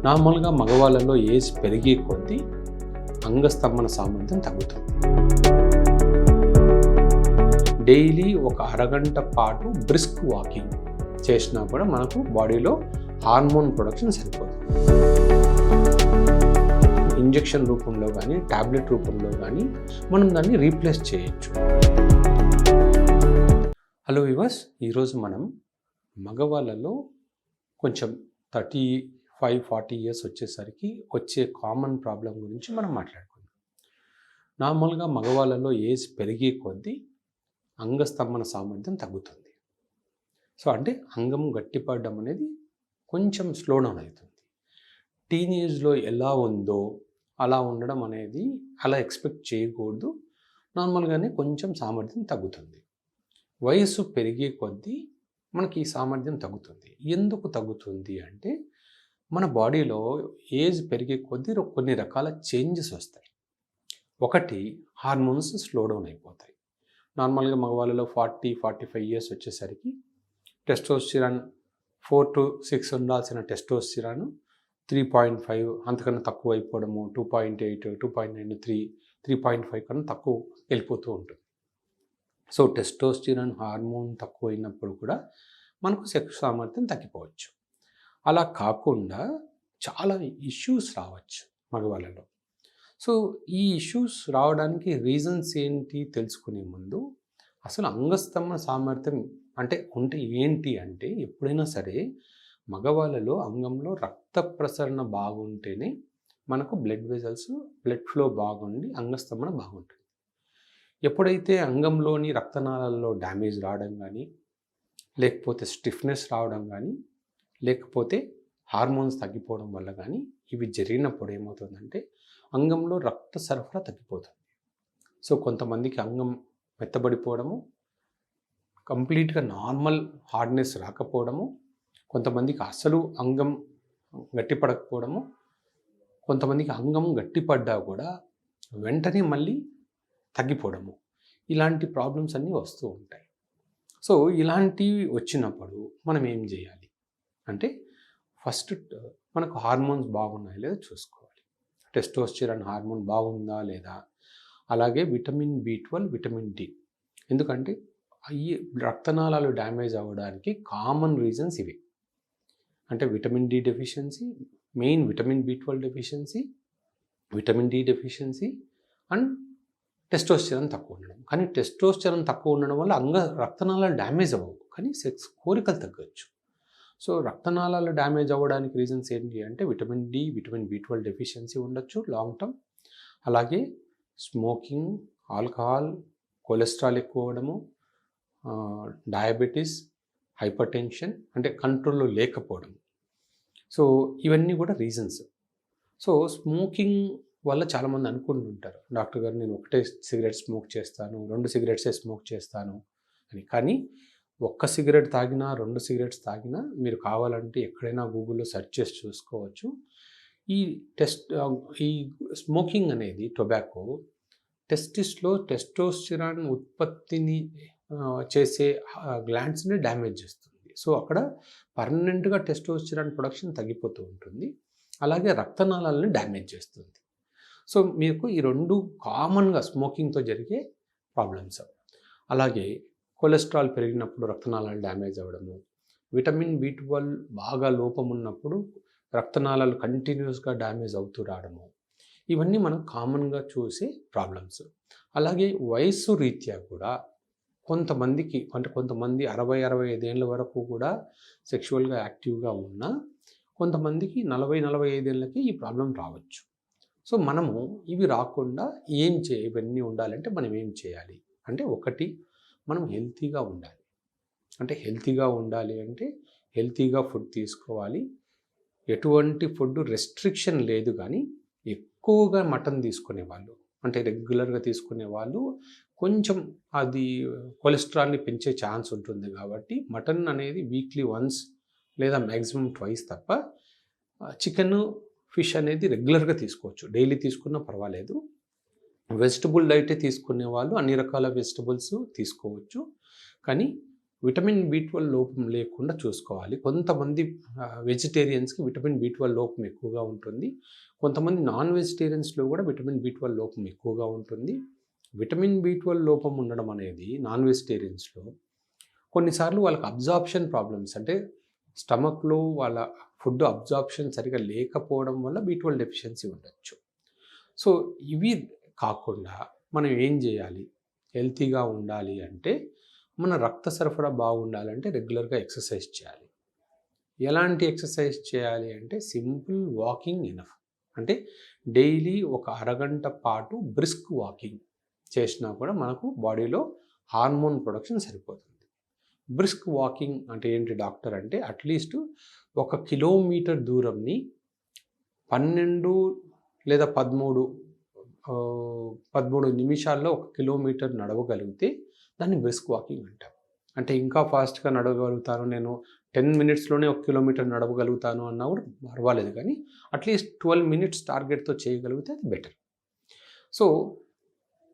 నార్మల్గా మగవాళ్ళలో ఏజ్ పెరిగే కొద్దీ అంగస్తంభన సామర్థ్యం తగ్గుతుంది. డైలీ ఒక అరగంట పాటు బ్రిస్క్ వాకింగ్ చేసినా కూడా మనకు బాడీలో హార్మోన్ ప్రొడక్షన్ సరిపోతుంది. ఇంజెక్షన్ రూపంలో కానీ టాబ్లెట్ రూపంలో కానీ మనం దాన్ని రీప్లేస్ చేయొచ్చు. హలో వ్యూవర్స్, ఈరోజు మనం మగవాళ్ళలో కొంచెం 35-40 ఇయర్స్ వచ్చేసరికి వచ్చే కామన్ ప్రాబ్లం గురించి మనం మాట్లాడుకుందాం. నార్మల్గా మగవాళ్ళలో ఏజ్ పెరిగే కొద్దీ అంగస్తంభన సామర్థ్యం తగ్గుతుంది. సో అంటే అంగం గట్టిపడడం అనేది కొంచెం స్లో డౌన్ అవుతుంది. టీనేజ్లో ఎలా ఉందో అలా ఉండడం అనేది అలా ఎక్స్పెక్ట్ చేయకూడదు. నార్మల్గానే కొంచెం సామర్థ్యం తగ్గుతుంది. వయస్సు పెరిగే కొద్దీ మనకి ఈ సామర్థ్యం తగ్గుతుంది. ఎందుకు తగ్గుతుంది అంటే మన బాడీలో ఏజ్ పెరిగే కొద్దీ కొన్ని రకాల చేంజెస్ వస్తాయి. ఒకటి, హార్మోన్స్ స్లో డౌన్ అయిపోతాయి. నార్మల్గా మగవాళ్ళలో 40-45 ఇయర్స్ వచ్చేసరికి టెస్టోస్టిరాన్ 4 to 6 ఉండాల్సిన టెస్టోస్టిరాన్ 3.5 అంతకన్నా తక్కువ అయిపోవడము, 2.8, 2.9, 3.5 కన్నా తక్కువ వెళ్ళిపోతూ ఉంటుంది. సో టెస్టోస్టిరాన్ హార్మోన్ తక్కువ అయినప్పుడు కూడా మనకు సెక్స్ సామర్థ్యం తగ్గిపోవచ్చు. అలా కాకుండా చాలా ఇష్యూస్ రావచ్చు మగవాళ్ళలో. సో ఈ ఇష్యూస్ రావడానికి రీజన్స్ ఏంటి తెలుసుకునే ముందు అసలు అంగస్తంభన సామర్థ్యం ఉంటే ఏంటి అంటే, ఎప్పుడైనా సరే మగవాళ్ళలో అంగంలో రక్త ప్రసరణ బాగుంటేనే మనకు బ్లడ్ ఫ్లో బాగుండి అంగస్తంభన బాగుంటుంది. ఎప్పుడైతే అంగంలోని రక్తనాళాలలో డ్యామేజ్ రావడం కానీ, లేకపోతే స్టిఫ్నెస్ రావడం కానీ, లేకపోతే హార్మోన్స్ తగ్గిపోవడం వల్ల కానీ ఇవి జరిగినప్పుడు ఏమవుతుందంటే అంగంలో రక్త సరఫరా తగ్గిపోతుంది. సో కొంతమందికి అంగం మెత్తబడిపోవడము, కంప్లీట్గా నార్మల్ హార్డ్నెస్ రాకపోవడము, కొంతమందికి అసలు అంగం గట్టిపడకపోవడము, కొంతమందికి అంగం గట్టిపడ్డా కూడా వెంటనే మళ్ళీ తగ్గిపోవడము, ఇలాంటి ప్రాబ్లమ్స్ అన్నీ వస్తూ ఉంటాయి. సో ఇలాంటివి వచ్చినప్పుడు మనం ఏం చేయాలి అంటే, ఫస్ట్ మనకు హార్మోన్స్ బాగున్నాయా లేదా చూసుకోవాలి. టెస్టోస్టిరాన్ హార్మోన్ బాగుందా లేదా, అలాగే విటమిన్ B12, విటమిన్ D. ఎందుకంటే ఈ రక్తనాళాలు డ్యామేజ్ అవ్వడానికి కామన్ రీజన్స్ ఇవి. అంటే vitamin D deficiency, main vitamin B12 deficiency, vitamin D deficiency and testosterone తక్కువ ఉండడం. కానీ టెస్టోస్టిరాన్ తక్కువ ఉండడం వల్ల రక్తనాళాలు డ్యామేజ్ అవ్వవు, కానీ సెక్స్ కోరికలు తగ్గచ్చు. సో రక్తనాళాలు డ్యామేజ్ అవ్వడానికి రీజన్స్ ఏంటి అంటే vitamin D, vitamin B12 deficiency ఉండొచ్చు లాంగ్ టర్మ్. అలాగే స్మోకింగ్, ఆల్కహాల్, కొలెస్ట్రాల్ ఎక్కువ అవ్వడము, డయాబెటీస్, హైపర్ టెన్షన్ అంటే కంట్రోల్లో లేకపోవడం. సో ఇవన్నీ కూడా రీజన్స్. సో స్మోకింగ్ వల్ల చాలామంది అనుకుంటుంటారు, డాక్టర్ గారు నేను ఒకటే సిగరెట్ స్మోక్ చేస్తాను, 2 సిగరెట్సే స్మోక్ చేస్తాను అని. కానీ ఒక్క సిగరెట్ తాగినా 2 సిగరెట్స్ తాగినా మీరు కావాలంటే ఎక్కడైనా గూగుల్లో సెర్చ్ చేసి చూసుకోవచ్చు. ఈ స్మోకింగ్ అనేది టొబాకో టెస్టిస్లో టెస్టోస్టిరాన్ ఉత్పత్తిని చేసే గ్లాండ్స్ని డ్యామేజ్ చేస్తుంది. సో అక్కడ పర్మనెంట్గా టెస్టోస్టిరాన్ ప్రొడక్షన్ తగ్గిపోతూ ఉంటుంది. అలాగే రక్తనాళాలని డ్యామేజ్ చేస్తుంది. సో మీకు ఈ 2 కామన్గా స్మోకింగ్తో జరిగే ప్రాబ్లమ్స్. అలాగే కొలెస్ట్రాల్ పెరిగినప్పుడు రక్తనాళాలు డ్యామేజ్ అవ్వడము, విటమిన్ B12 బాగా లోపం ఉన్నప్పుడు రక్తనాళాలు కంటిన్యూస్గా డ్యామేజ్ అవుతూ రావడము, ఇవన్నీ మనం కామన్గా చూసే ప్రాబ్లమ్స్. అలాగే వయస్సు రీత్యా కూడా కొంతమంది 60-65 ఏళ్ళ వరకు కూడా సెక్షువల్గా యాక్టివ్గా ఉన్నా, కొంతమందికి 40-45 ఏళ్ళకి ఈ ప్రాబ్లం రావచ్చు. సో మనము ఇవి రాకుండా ఇవన్నీ ఉండాలంటే మనం ఏం చేయాలి అంటే, ఒకటి, మనం హెల్తీగా ఉండాలి. హెల్తీగా ఫుడ్ తీసుకోవాలి. ఎటువంటి ఫుడ్ రెస్ట్రిక్షన్ లేదు, కానీ ఎక్కువగా మటన్ తీసుకునే వాళ్ళు, అంటే రెగ్యులర్గా తీసుకునే వాళ్ళు కొంచెం అది కొలెస్ట్రాల్ని పెంచే ఛాన్స్ ఉంటుంది. కాబట్టి మటన్ అనేది వీక్లీ వన్స్ లేదా మ్యాక్సిమం ట్వైస్ తప్ప, చికెన్, ఫిష్ అనేది రెగ్యులర్గా తీసుకోవచ్చు, డైలీ తీసుకున్నా పర్వాలేదు. వెజిటబుల్ డైటే తీసుకునే వాళ్ళు అన్ని రకాల వెజిటబుల్స్ తీసుకోవచ్చు. కానీ విటమిన్ బి12 లోపం లేకుండా చూసుకోవాలి. కొంతమంది వెజిటేరియన్స్కి విటమిన్ బి12 లోపం ఎక్కువగా ఉంటుంది. కొంతమంది నాన్ వెజిటేరియన్స్లో కూడా విటమిన్ బి12 లోపం ఎక్కువగా ఉంటుంది. విటమిన్ బి12 లోపం ఉండడం అనేది నాన్ వెజిటేరియన్స్లో కొన్నిసార్లు వాళ్ళకి అబ్జార్ప్షన్ ప్రాబ్లమ్స్, అంటే స్టమక్లో వాళ్ళ ఫుడ్ అబ్జార్ప్షన్ సరిగా లేకపోవడం వల్ల బి12 డెఫిషియన్సీ ఉండొచ్చు. సో ఇవి కాకుండా మనం ఏం చేయాలి? హెల్తీగా ఉండాలి అంటే మన రక్త సరఫరా బాగుండాలంటే రెగ్యులర్గా ఎక్సర్సైజ్ చేయాలి. ఎలాంటి ఎక్సర్సైజ్ చేయాలి అంటే సింపుల్ వాకింగ్ ఎనఫ్. అంటే డైలీ ఒక అరగంట పాటు బ్రిస్క్ వాకింగ్ చేసినా కూడా మనకు బాడీలో హార్మోన్ ప్రొడక్షన్ సరిపోతుంది. బ్రిస్క్ వాకింగ్ అంటే ఏంటి డాక్టర్ అంటే అట్లీస్ట్ 1 కిలోమీటర్ దూరంని 12 లేదా 13 నిమిషాల్లో 1 కిలోమీటర్ నడవగలిగితే దాన్ని బ్రిస్క్ వాకింగ్ అంటారు. అంటే ఇంకా ఫాస్ట్గా నడవగలుగుతాను, నేను 10 మినిట్స్లోనే 1 కిలోమీటర్ నడవగలుగుతాను అన్నా కూడా పర్వాలేదు, కానీ అట్లీస్ట్ 12 మినిట్స్ టార్గెట్తో చేయగలిగితే అది బెటర్. సో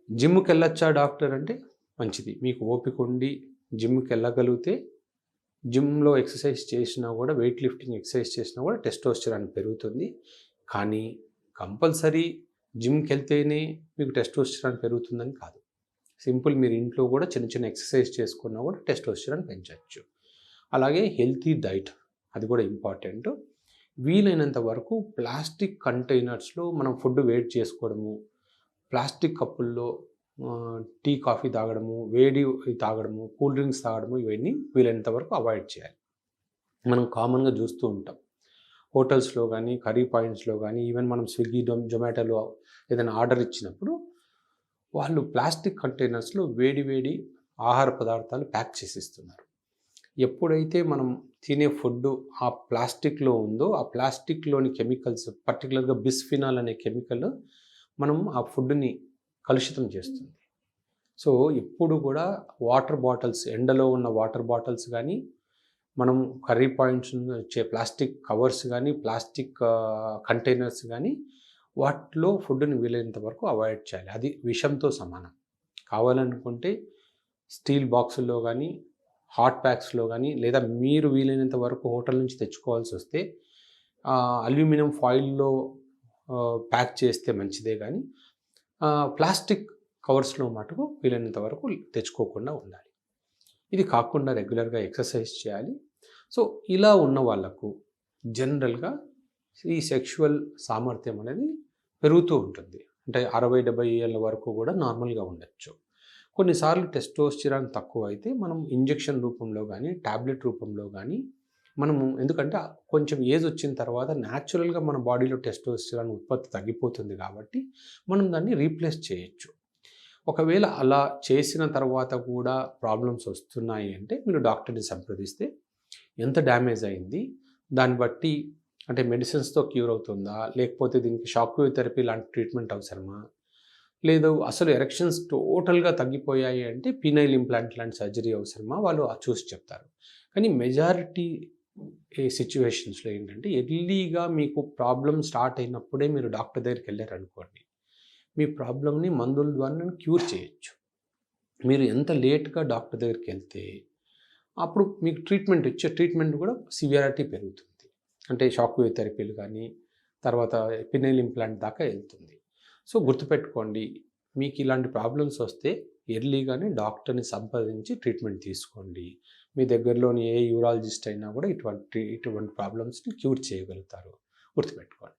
జిమ్కి వెళ్ళొచ్చా డాక్టర్ అంటే మంచిది. మీకు ఓపిక ఉండి జిమ్కి వెళ్ళగలిగితే జిమ్లో ఎక్సర్సైజ్ చేసినా కూడా, వెయిట్ లిఫ్టింగ్ ఎక్సర్సైజ్ చేసినా కూడా టెస్టోస్టెరాన్ పెరుగుతుంది. కానీ కంపల్సరీ జిమ్కి వెళ్తేనే మీకు టెస్టోస్టెరాన్ పెరుగుతుందని కాదు. సింపుల్ మీరు ఇంట్లో కూడా చిన్న చిన్న ఎక్సర్సైజ్ చేసుకున్నా కూడా టెస్టోస్టెరాన్ పెంచవచ్చు. అలాగే హెల్తీ డైట్, అది కూడా ఇంపార్టెంట్. వీలైనంత వరకు ప్లాస్టిక్ కంటైనర్స్లో మనం ఫుడ్ వేడి చేసుకోవడము, ప్లాస్టిక్ కప్పుల్లో టీ కాఫీ తాగడము, వేడి తాగడము, కూల్ డ్రింక్స్ తాగడము, ఇవన్నీ వీలైనంత వరకు అవాయిడ్ చేయాలి. మనం కామన్గా చూస్తూ ఉంటాం హోటల్స్లో కానీ, కర్రీ పాయింట్స్లో కానీ, ఈవెన్ మనం స్విగ్గీ జొమాటోలో ఏదైనా ఆర్డర్ ఇచ్చినప్పుడు వాళ్ళు ప్లాస్టిక్ కంటైనర్స్లో వేడి వేడి ఆహార పదార్థాలు ప్యాక్ చేసి ఇస్తున్నారు. ఎప్పుడైతే మనం తినే ఫుడ్ ఆ ప్లాస్టిక్లో ఉందో, ఆ ప్లాస్టిక్లోని కెమికల్స్, పర్టికులర్గా బిస్ఫినాల్ అనే కెమికల్ మనం ఆ ఫుడ్ని కలుషితం చేస్తుంది. సో ఎప్పుడు కూడా వాటర్ బాటిల్స్, ఎండలో ఉన్న వాటర్ బాటిల్స్ కానీ, మనం కర్రీ పాయింట్స్ వచ్చే ప్లాస్టిక్ కవర్స్ కానీ, ప్లాస్టిక్ కంటైనర్స్ కానీ, వాటిలో ఫుడ్ని వీలైనంత వరకు అవాయిడ్ చేయాలి. అది విషంతో సమానం. కావాలనుకుంటే స్టీల్ బాక్సుల్లో కానీ, హాట్ ప్యాక్స్లో కానీ, లేదా మీరు వీలైనంత వరకు హోటల్ నుంచి తెచ్చుకోవాల్సి వస్తే అల్యూమినియం ఫాయిల్లో ప్యాక్ చేస్తే మంచిదే, కానీ ప్లాస్టిక్ కవర్స్లో మటుకు వీలైనంత వరకు తెచ్చుకోకుండా ఉండాలి. ఇది కాకుండా రెగ్యులర్గా ఎక్సర్సైజ్ చేయాలి. సో ఇలా ఉన్న వాళ్ళకు జనరల్గా ఈ సెక్షువల్ సామర్థ్యం అనేది పెరుగుతూ ఉంటుంది. అంటే 60-70 ఏళ్ళ వరకు కూడా నార్మల్గా ఉండొచ్చు. కొన్నిసార్లు టెస్టోస్టెరాన్ తక్కువ అయితే మనం ఇంజెక్షన్ రూపంలో కానీ, టాబ్లెట్ రూపంలో కానీ మనము, ఎందుకంటే కొంచెం ఏజ్ వచ్చిన తర్వాత న్యాచురల్గా మన బాడీలో టెస్టోస్టెరాన్ ఉత్పత్తి తగ్గిపోతుంది కాబట్టి మనం దాన్ని రీప్లేస్ చేయొచ్చు. ఒకవేళ అలా చేసిన తర్వాత కూడా ప్రాబ్లమ్స్ వస్తున్నాయి అంటే మీరు డాక్టర్ని సంప్రదిస్తే ఎంత డ్యామేజ్ అయింది, దాన్ని బట్టి అంటే మెడిసిన్స్తో క్యూర్ అవుతుందా, లేకపోతే దీనికి షాక్ వేవ్ థెరపీ లాంటి ట్రీట్మెంట్ అవసరమా, లేదు అసలు ఎరెక్షన్స్ టోటల్గా తగ్గిపోయాయి అంటే పీనైల్ ఇంప్లాంట్ లాంటి సర్జరీ అవసరమా, వాళ్ళు చూసి చెప్తారు. కానీ మెజారిటీ సిచ్యువేషన్స్లో ఏంటంటే ఎర్లీగా మీకు ప్రాబ్లం స్టార్ట్ అయినప్పుడే మీరు డాక్టర్ దగ్గరికి వెళ్ళారనుకోండి, మీ ప్రాబ్లమ్ని మందుల ద్వారా క్యూర్ చేయొచ్చు. మీరు ఎంత లేట్గా డాక్టర్ దగ్గరికి వెళ్తే అప్పుడు మీకు ట్రీట్మెంట్ కూడా సివియారిటీ పెరుగుతుంది. అంటే షాక్ వేవ్ థెరపీలు కానీ, తర్వాత పినైల్ ఇంప్లాంట్ దాకా వెళ్తుంది. సో గుర్తుపెట్టుకోండి, మీకు ఇలాంటి ప్రాబ్లమ్స్ వస్తే ఎర్లీగానే డాక్టర్ని సంప్రదించి ట్రీట్మెంట్ తీసుకోండి. మీ దగ్గరలోని ఏ యూరాలజిస్ట్ అయినా కూడా ఇటువంటి ప్రాబ్లమ్స్ని క్యూర్ చేయగలుగుతారు. గుర్తుపెట్టుకోండి.